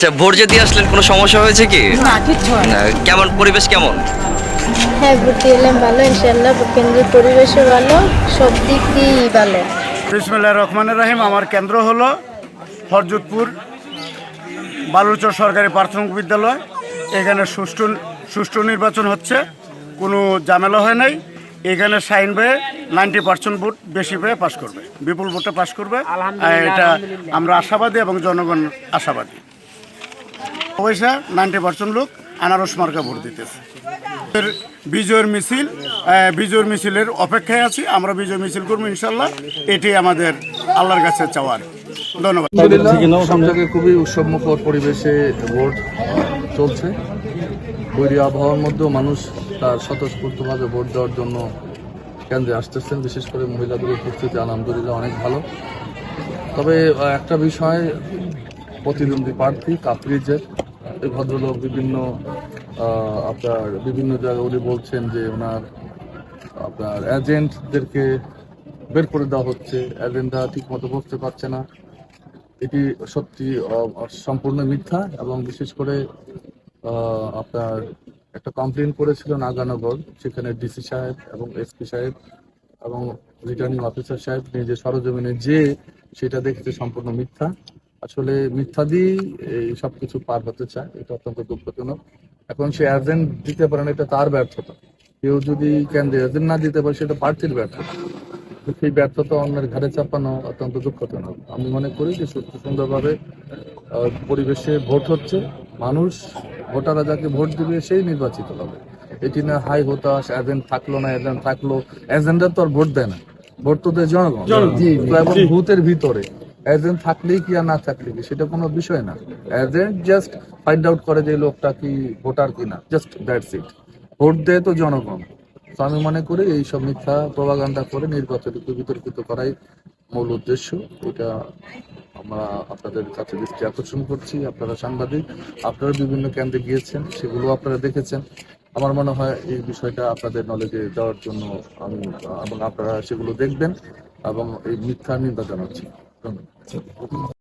আচ্ছা, ভোট যে দিয়ে আসলেন, কোনো সমস্যা হয়েছে কি? না, কিচ্ছু হয় না। কেমন পরিবেশ কেমন? হ্যাঁ, ভোট দিয়ে এলাম ভালো, ইনশাল্লাহ। কেন্দ্রের পরিবেশও ভালো, সব দিক দিয়েই ভালো। বিসমিল্লাহির রহমানির রহিম। আমার কেন্দ্র হলো হরজতপুর বালুচর সরকারি প্রাথমিক বিদ্যালয়। এখানে সুষ্ঠু নির্বাচন হচ্ছে, কোনো ঝামেলা হয় নাই। এখানে শাহিন ভাই 90% ভোট বেশি পেয়ে পাশ করবে, বিপুল ভোটে পাশ করবে। এটা আমরা আশাবাদী এবং জনগণ আশাবাদী। পয়সা 90% লোক আনারস মার্কা ভোট দিতেছে। বিজয়ের মিছিলের অপেক্ষায় আছি। আমরা বিজয় মিছিল করবো ইনশাল্লাহ। এটি আমাদের আল্লাহর কাছে চাওয়ার। ধন্যবাদ। সব জায়গায় খুবই উৎসবমুখর পরিবেশে ভোট চলছে। বৈরী আবহাওয়ার মধ্যেও মানুষ তার স্বতঃস্ফূর্তভাবে ভোট দেওয়ার জন্য কেন্দ্রে আসতেছেন। বিশেষ করে মহিলাদের উপস্থিতি আলহামদুলিল্লাহ অনেক ভালো। তবে একটা বিষয়, প্রতিদ্বন্দ্বী প্রার্থী কাপ্রিজের এই ভদ্রলোক বিভিন্ন জায়গায় উনি বলছেন যে ওনার এজেন্টদেরকে বের করে দেওয়া হচ্ছে, এজেন্টরা ঠিক মতো বসতে পারছে না। এটি সত্যি সম্পূর্ণ মিথ্যা। এবং বিশেষ করে আপনার একটা কমপ্লেন করেছিল নাগানগর, সেখানে ডিসি সাহেব এবং এসপি সাহেব এবং রিটার্নিং অফিসার সাহেব নিজে সরজমিনে যে সেটা দেখতে সম্পূর্ণ মিথ্যা। আসলে মিথ্যা দিয়েই এই সবকিছু পার হতে চায়, এটা অত্যন্ত দুঃখজনক। এখন সে এজেন্ট দিতে পারে না, এটা তার ব্যর্থতা। কেউ যদি কেন্দ্রে এজেন্ট না দিতে পারে, সেটা প্রার্থীর ব্যর্থতা। সেই ব্যর্থতা অন্যের ঘাড়ে চাপানো অত্যন্ত দুঃখজনক। আমি মনে করি যে সুন্দরভাবে পরিবেশে ভোট হচ্ছে, মানুষ ভোটাররা যাকে ভোট দিবে সেই নির্বাচিত হবে। এটি না হাই হতাশ, এজেন্ট থাকলো না, এজেন্ট থাকলো। এজেন্টরা তো আর ভোট দেয় না, ভোট তো দেয় জনগণ। এবং ভূতের ভিতরে এজেন্ট থাকলেই কি আর না থাকলে কি সেটা কোনো বিষয় না। এজেন্ট জাস্ট ফাইন্ড আউট করে যে লোকটা কি ভোটার কিনা, জাস্ট দ্যাটস ইট। ভোট দেয় তো জনগণ। তো আমি মনে করি এইসব মিথ্যা প্রপাগান্ডা করে নির্বাচনকে বিতর্কিত করাই মূল উদ্দেশ্য। এটা আমরা আপনাদের কাছে দৃষ্টি আকর্ষণ করছি। আপনারা সাংবাদিক, আপনারা বিভিন্ন কেন্দ্রে গিয়েছেন, সেগুলো আপনারা দেখেছেন। আমার মনে হয় এই বিষয়টা আপনাদের নলেজে দেওয়ার জন্য এবং আপনারা সেগুলো দেখবেন এবং এই মিথ্যা নিন্দা জানাচ্ছি। ধন্যবাদ।